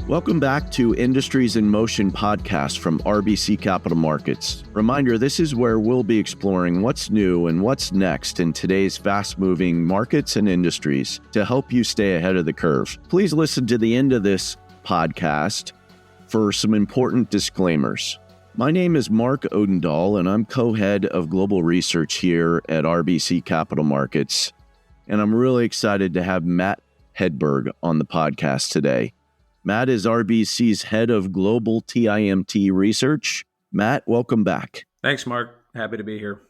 Welcome back to Industries in Motion podcast from RBC Capital Markets. Reminder, this is where we'll be exploring what's new and what's next in today's fast-moving markets and industries to help you stay ahead of the curve. Please listen to the end of this podcast for some important disclaimers. My name is Mark Odendahl, and I'm co-head of global research here at RBC Capital Markets. And I'm really excited to have Matt Hedberg on the podcast today. Matt is RBC's head of global TIMT research. Matt, welcome back. Thanks, Mark. Happy to be here.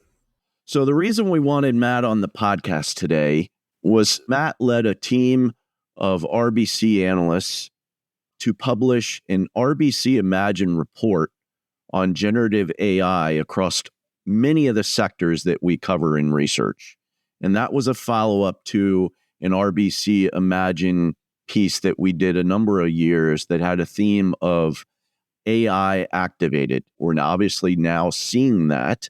So the reason we wanted Matt on the podcast today was Matt led a team of RBC analysts to publish an RBC Imagine report on generative AI across many of the sectors that we cover in research. And that was a follow-up to an RBC Imagine piece that we did a number of years that had a theme of AI activated. We're obviously now seeing that.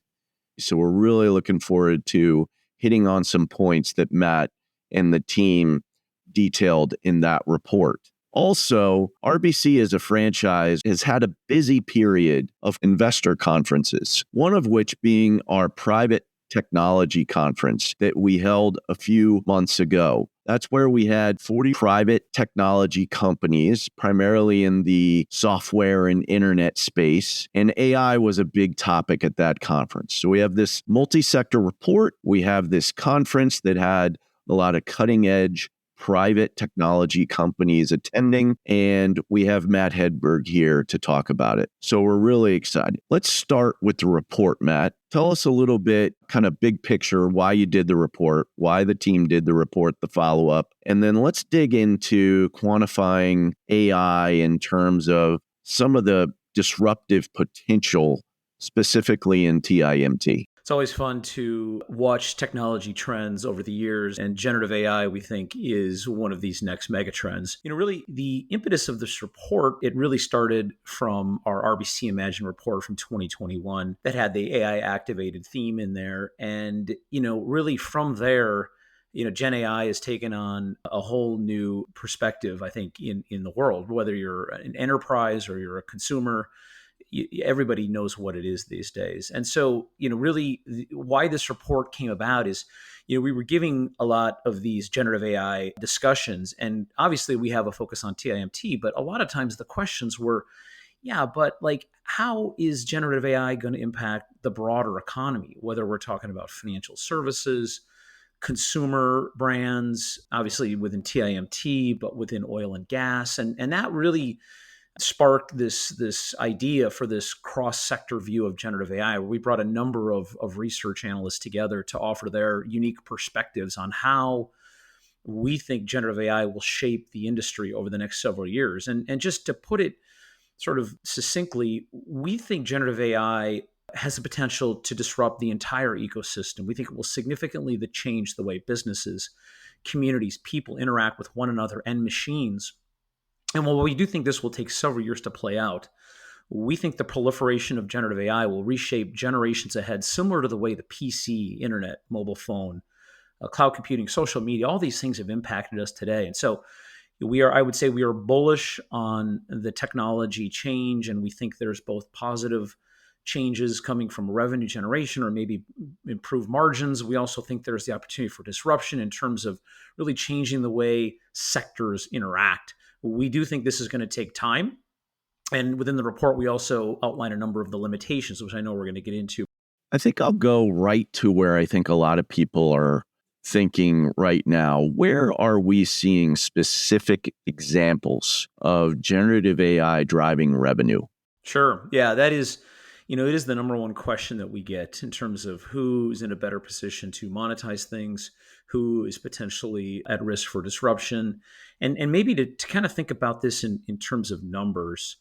So we're really looking forward to hitting on some points that Matt and the team detailed in that report. Also, RBC as a franchise has had a busy period of investor conferences, one of which being our private technology conference that we held a few months ago. That's where we had 40 private technology companies, primarily in the software and internet space, and AI was a big topic at that conference. So we have this multi-sector report. We have this conference that had a lot of cutting-edge private technology companies attending, and we have Matt Hedberg here to talk about it. So we're really excited. Let's start with the report, Matt. Tell us a little bit, kind of big picture, why you did the report, why the team did the report, the follow-up, and then let's dig into quantifying AI in terms of some of the disruptive potential, specifically in TIMT. It's always fun to watch technology trends over the years, and generative AI, we think, is one of these next megatrends. Really, the impetus of this report, it really started from our RBC Imagine report from 2021 that had the AI activated theme in there. And, really from there, GenAI has taken on a whole new perspective, I think, in the world, whether you're an enterprise or you're a consumer. Everybody knows what it is these days. And so, really why this report came about is, we were giving a lot of these generative AI discussions, and obviously we have a focus on TIMT, but a lot of times the questions were, but how is generative AI going to impact the broader economy, whether we're talking about financial services, consumer brands, obviously within TIMT, but within oil and gas. And that really sparked this idea for this cross-sector view of generative AI, where we brought a number of research analysts together to offer their unique perspectives on how we think generative AI will shape the industry over the next several years. And just to put it sort of succinctly, we think generative AI has the potential to disrupt the entire ecosystem. We think it will significantly change the way businesses, communities, people interact with one another and machines. And while we do think this will take several years to play out, we think the proliferation of generative AI will reshape generations ahead, similar to the way the PC, internet, mobile phone, cloud computing, social media, all these things have impacted us today. And so I would say we are bullish on the technology change, and we think there's both positive changes coming from revenue generation or maybe improve margins. We also think there's the opportunity for disruption in terms of really changing the way sectors interact. We do think this is going to take time. And within the report, we also outline a number of the limitations, which I know we're going to get into. I think I'll go right to where I think a lot of people are thinking right now. Where are we seeing specific examples of generative AI driving revenue? Sure. Yeah, that is, it is the number one question that we get in terms of who's in a better position to monetize things, who is potentially at risk for disruption. And maybe to kind of think about this in terms of numbers,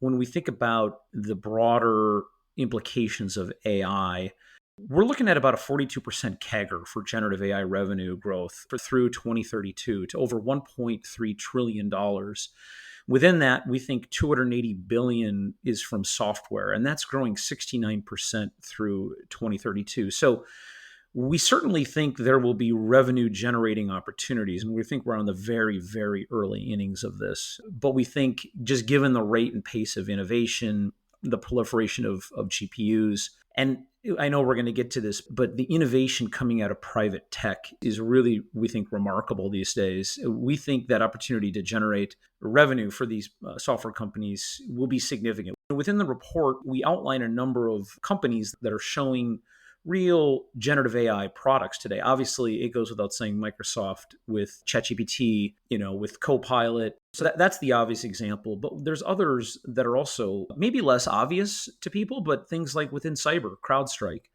when we think about the broader implications of AI, we're looking at about a 42% CAGR for generative AI revenue growth through 2032 to over $1.3 trillion. Within that, we think $280 billion is from software, and that's growing 69% through 2032. So We certainly think there will be revenue generating opportunities, and we think we're on the very, very early innings of this. But we think just given the rate and pace of innovation, the proliferation of GPUs, and I know we're going to get to this, but the innovation coming out of private tech is really, we think, remarkable these days. We think that opportunity to generate revenue for these software companies will be significant. Within the report, we outline a number of companies that are showing real generative AI products today. Obviously, it goes without saying Microsoft with ChatGPT, with Copilot. So that's the obvious example. But there's others that are also maybe less obvious to people, but things like within cyber, CrowdStrike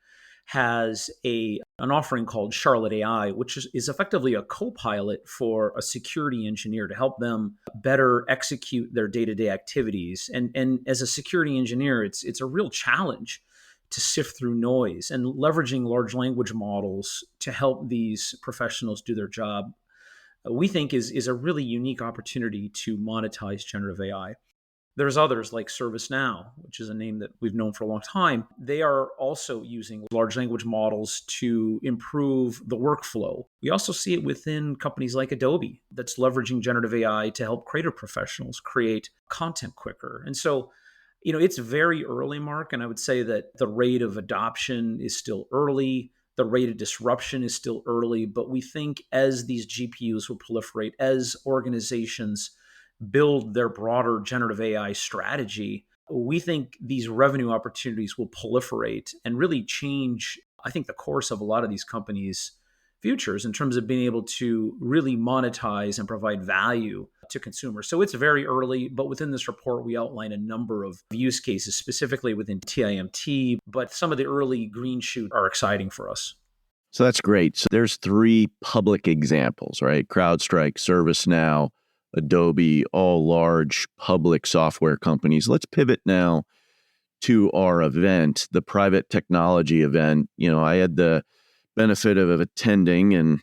has an offering called Charlotte AI, which is effectively a co-pilot for a security engineer to help them better execute their day-to-day activities. And as a security engineer, it's a real challenge to sift through noise, and leveraging large language models to help these professionals do their job, we think is a really unique opportunity to monetize generative AI. There's others like ServiceNow, which is a name that we've known for a long time. They are also using large language models to improve the workflow. We also see it within companies like Adobe that's leveraging generative AI to help creative professionals create content quicker. And so it's very early, Mark, and I would say that the rate of adoption is still early. The rate of disruption is still early, but we think as these GPUs will proliferate, as organizations build their broader generative AI strategy, we think these revenue opportunities will proliferate and really change, I think, the course of a lot of these companies' futures in terms of being able to really monetize and provide value to consumers. So it's very early, but within this report, we outline a number of use cases, specifically within TIMT, but some of the early green shoots are exciting for us. So that's great. So there's 3 public examples, right? CrowdStrike, ServiceNow, Adobe, all large public software companies. Let's pivot now to our event, the private technology event. I had the benefit of attending and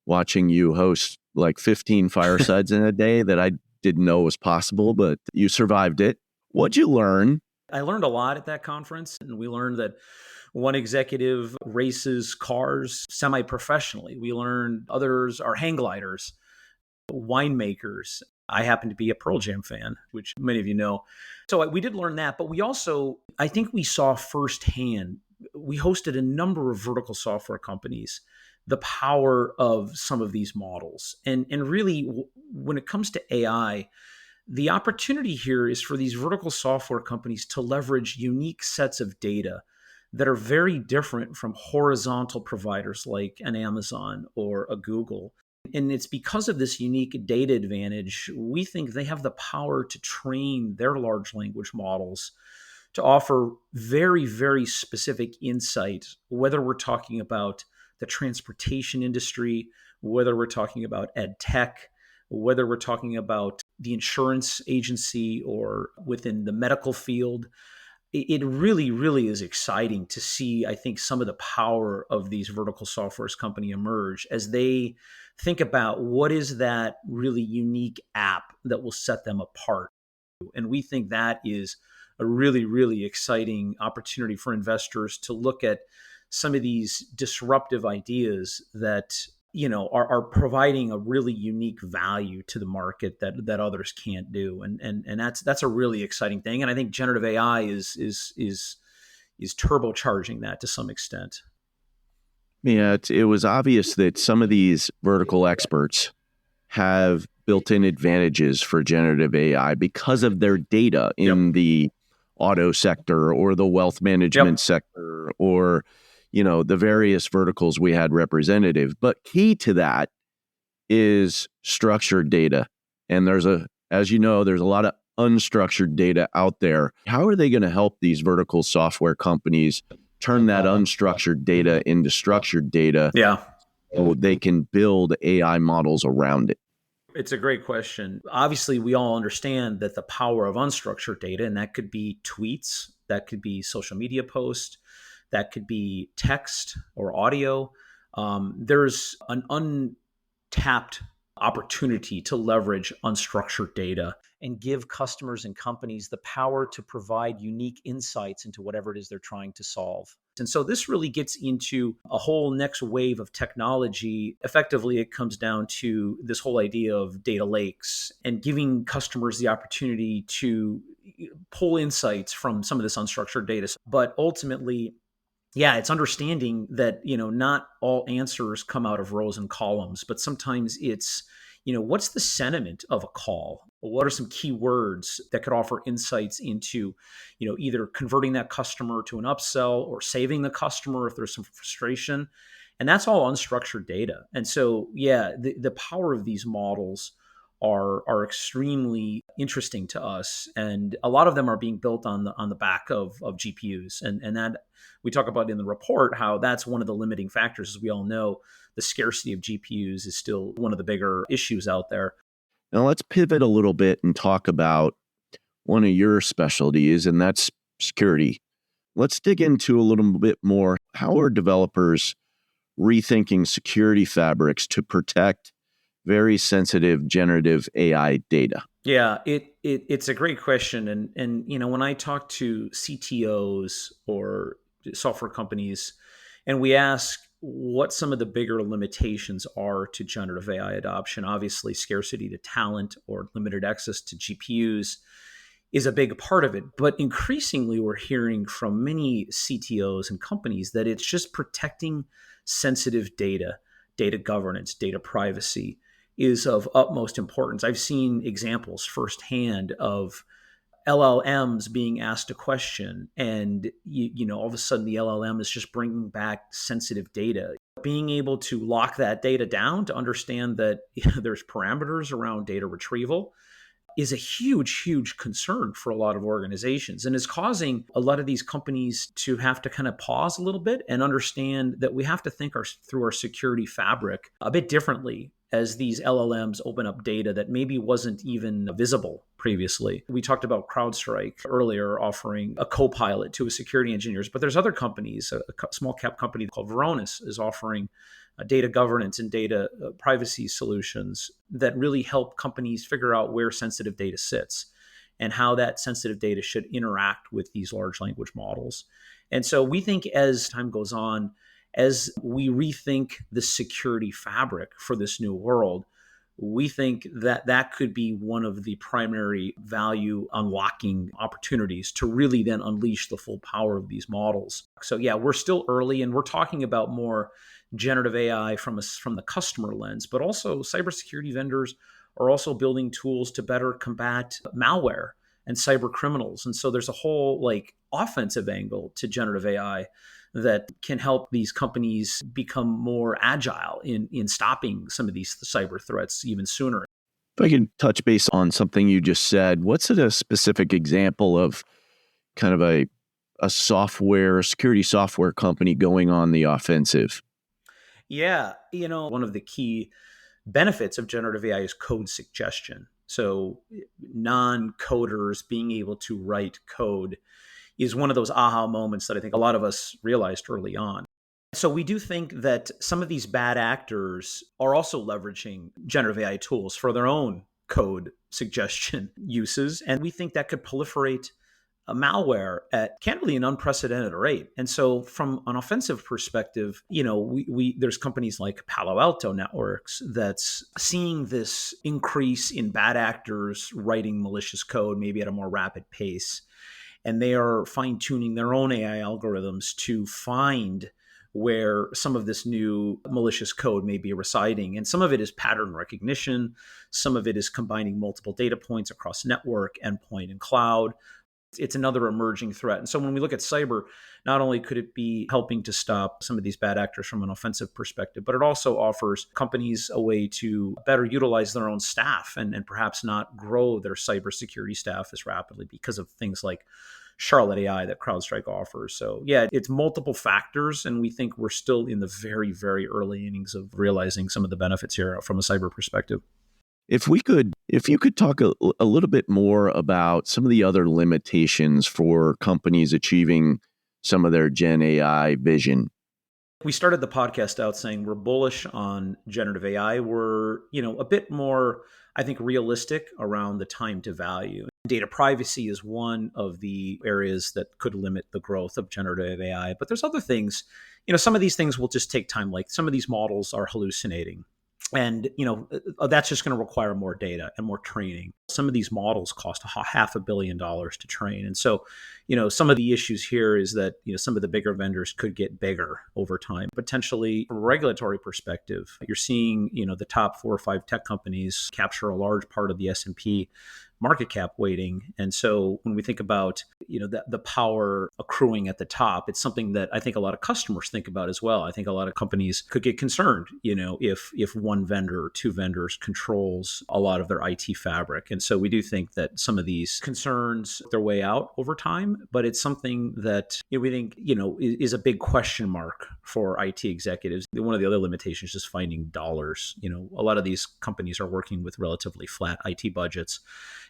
watching you host like 15 firesides in a day that I didn't know was possible, but you survived it. What'd you learn? I learned a lot at that conference, and we learned that one executive races cars semi-professionally. We learned others are hang gliders, winemakers. I happen to be a Pearl Jam fan, which many of you know. So we did learn that, but we also, I think we saw firsthand, we hosted a number of vertical software companies, the power of some of these models. And really, when it comes to AI, the opportunity here is for these vertical software companies to leverage unique sets of data that are very different from horizontal providers like an Amazon or a Google. And it's because of this unique data advantage, we think they have the power to train their large language models to offer very, very specific insight, whether we're talking about the transportation industry, whether we're talking about ed tech, whether we're talking about the insurance agency or within the medical field. It really, really is exciting to see, I think, some of the power of these vertical software company emerge as they think about what is that really unique app that will set them apart. And we think that is a really, really exciting opportunity for investors to look at some of these disruptive ideas that are providing a really unique value to the market that others can't do, and that's a really exciting thing. And I think generative AI is turbocharging that to some extent. Yeah, it was obvious that some of these vertical experts have built-in advantages for generative AI because of their data in the auto sector or the wealth management sector or the various verticals we had representative. But key to that is structured data. And as you know, there's a lot of unstructured data out there. How are they going to help these vertical software companies turn that unstructured data into structured data so they can build AI models around it? It's a great question. Obviously, we all understand that the power of unstructured data, and that could be tweets, that could be social media posts, that could be text or audio. There's an untapped opportunity to leverage unstructured data and give customers and companies the power to provide unique insights into whatever it is they're trying to solve. And so this really gets into a whole next wave of technology. Effectively, it comes down to this whole idea of data lakes and giving customers the opportunity to pull insights from some of this unstructured data. But ultimately, yeah, it's understanding that, not all answers come out of rows and columns, but sometimes it's, what's the sentiment of a call? What are some key words that could offer insights into, either converting that customer to an upsell or saving the customer if there's some frustration? And that's all unstructured data. And so, yeah, the power of these models are extremely interesting to us, and a lot of them are being built on the back of GPUs, and that we talk about in the report how that's one of the limiting factors. As we all know, the scarcity of GPUs is still one of the bigger issues out there. Now let's pivot a little bit and talk about one of your specialties, and that's security. Let's dig into a little bit more. How are developers rethinking security fabrics to protect very sensitive generative AI data? Yeah, it's a great question, and when I talk to CTOs or software companies, and we ask what some of the bigger limitations are to generative AI adoption, obviously scarcity to talent or limited access to GPUs is a big part of it. But increasingly, we're hearing from many CTOs and companies that it's just protecting sensitive data, data governance, data privacy is of utmost importance. I've seen examples firsthand of LLMs being asked a question, and all of a sudden the LLM is just bringing back sensitive data. Being able to lock that data down to understand that there's parameters around data retrieval is a huge, huge concern for a lot of organizations, and is causing a lot of these companies to have to kind of pause a little bit and understand that we have to think through our security fabric a bit differently as these LLMs open up data that maybe wasn't even visible previously. We talked about CrowdStrike earlier offering a co-pilot to security engineers, but there's other companies, a small cap company called Varonis is offering data governance and data privacy solutions that really help companies figure out where sensitive data sits and how that sensitive data should interact with these large language models. And so we think as time goes on, as we rethink the security fabric for this new world, we think that that could be one of the primary value unlocking opportunities to really then unleash the full power of these models. So yeah, we're still early, and we're talking about more generative AI from the customer lens, but also cybersecurity vendors are also building tools to better combat malware and cyber criminals. And so there's a whole offensive angle to generative AI that can help these companies become more agile in stopping some of these cyber threats even sooner. If I can touch base on something you just said, what's a specific example of kind of a security software company going on the offensive? Yeah, one of the key benefits of generative AI is code suggestion. So non-coders being able to write code is one of those aha moments that I think a lot of us realized early on. So we do think that some of these bad actors are also leveraging generative AI tools for their own code suggestion uses. And we think that could proliferate malware at candidly an unprecedented rate. And so from an offensive perspective, there's companies like Palo Alto Networks that's seeing this increase in bad actors writing malicious code, maybe at a more rapid pace. And they are fine-tuning their own AI algorithms to find where some of this new malicious code may be residing. And some of it is pattern recognition. Some of it is combining multiple data points across network, endpoint, and cloud. It's another emerging threat. And so when we look at cyber, not only could it be helping to stop some of these bad actors from an offensive perspective, but it also offers companies a way to better utilize their own staff and perhaps not grow their cybersecurity staff as rapidly because of things like Charlotte AI that CrowdStrike offers. So yeah, it's multiple factors, and we think we're still in the very, very early innings of realizing some of the benefits here from a cyber perspective. If you could talk a little bit more about some of the other limitations for companies achieving some of their Gen AI vision. We started the podcast out saying we're bullish on generative AI. We're, a bit more, I think, realistic around the time to value. Data privacy is one of the areas that could limit the growth of generative AI. But there's other things, some of these things will just take time. Like some of these models are hallucinating. And, that's just going to require more data and more training. Some of these models cost $500 million to train. And so, some of the issues here is that, some of the bigger vendors could get bigger over time. Potentially, from a regulatory perspective, you're seeing, the top 4 or 5 tech companies capture a large part of the S&P market cap weighting. And so when we think about, the power accruing at the top, it's something that I think a lot of customers think about as well. I think a lot of companies could get concerned, if one vendor or 2 vendors controls a lot of their IT fabric. And so we do think that some of these concerns work their way out over time, but it's something that we think, is a big question mark for IT executives. One of the other limitations is finding dollars. A lot of these companies are working with relatively flat IT budgets,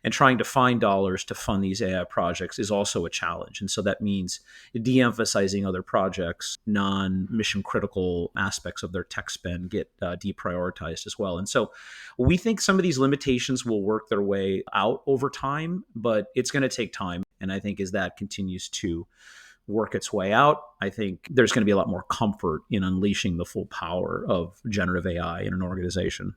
and trying to find dollars to fund these AI projects is also a challenge. And so that means de-emphasizing other projects, non-mission critical aspects of their tech spend get deprioritized as well. And so we think some of these limitations will work their way out over time, but it's going to take time. And I think as that continues to work its way out, I think there's going to be a lot more comfort in unleashing the full power of generative AI in an organization.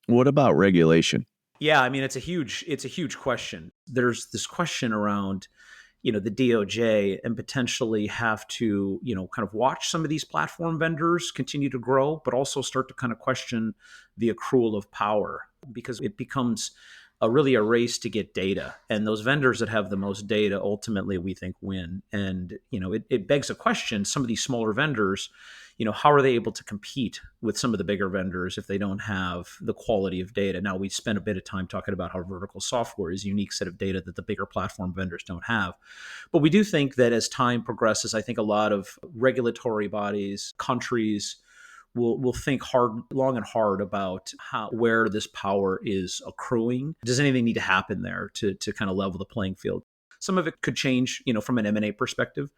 What about regulation? Yeah, I mean, it's a huge question. There's this question around, the DOJ and potentially have to, kind of watch some of these platform vendors continue to grow, but also start to kind of question the accrual of power, because it becomes really a race to get data. And those vendors that have the most data ultimately, we think, win. And, it begs a question, some of these smaller vendors, how are they able to compete with some of the bigger vendors if they don't have the quality of data? Now, we spent a bit of time talking about how vertical software is a unique set of data that the bigger platform vendors don't have. But we do think that as time progresses, I think a lot of regulatory bodies, countries, will think long and hard about where this power is accruing. Does anything need to happen there to kind of level the playing field? Some of it could change, from an M&A perspective.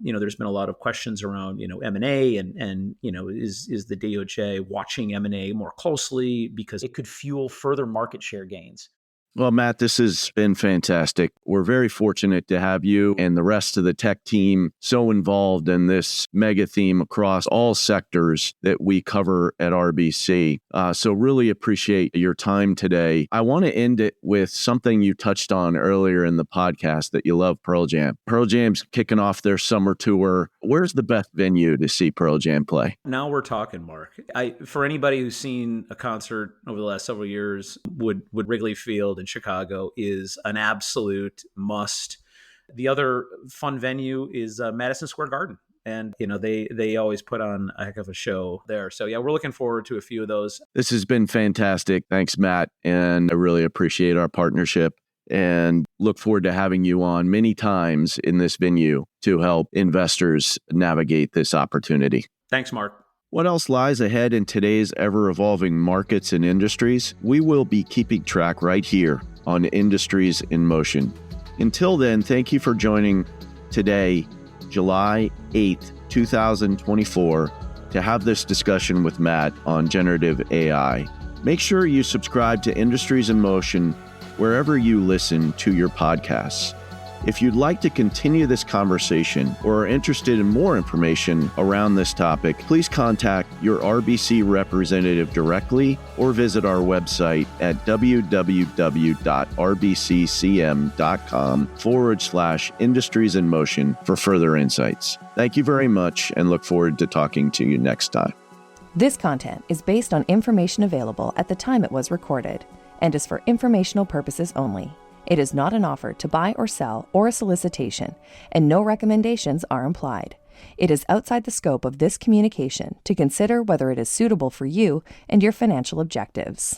There's been a lot of questions around, M&A and is the DOJ watching M&A more closely because it could fuel further market share gains. Well, Matt, this has been fantastic. We're very fortunate to have you and the rest of the tech team so involved in this mega theme across all sectors that we cover at RBC. So really appreciate your time today. I want to end it with something you touched on earlier in the podcast, that you love Pearl Jam. Pearl Jam's kicking off their summer tour. Where's the best venue to see Pearl Jam play? Now we're talking, Mark. For anybody who's seen a concert over the last several years, would Wrigley Field in Chicago is an absolute must. The other fun venue is Madison Square Garden. And, they always put on a heck of a show there. So, yeah, we're looking forward to a few of those. This has been fantastic. Thanks, Matt. And I really appreciate our partnership and look forward to having you on many times in this venue to help investors navigate this opportunity. Thanks, Mark. What else lies ahead in today's ever-evolving markets and industries? We will be keeping track right here on Industries in Motion. Until then, thank you for joining today, July 8th, 2024, to have this discussion with Matt on generative AI. Make sure you subscribe to Industries in Motion wherever you listen to your podcasts. If you'd like to continue this conversation or are interested in more information around this topic, please contact your RBC representative directly or visit our website at www.rbccm.com/Industries in Motion for further insights. Thank you very much and look forward to talking to you next time. This content is based on information available at the time it was recorded and is for informational purposes only. It is not an offer to buy or sell or a solicitation, and no recommendations are implied. It is outside the scope of this communication to consider whether it is suitable for you and your financial objectives.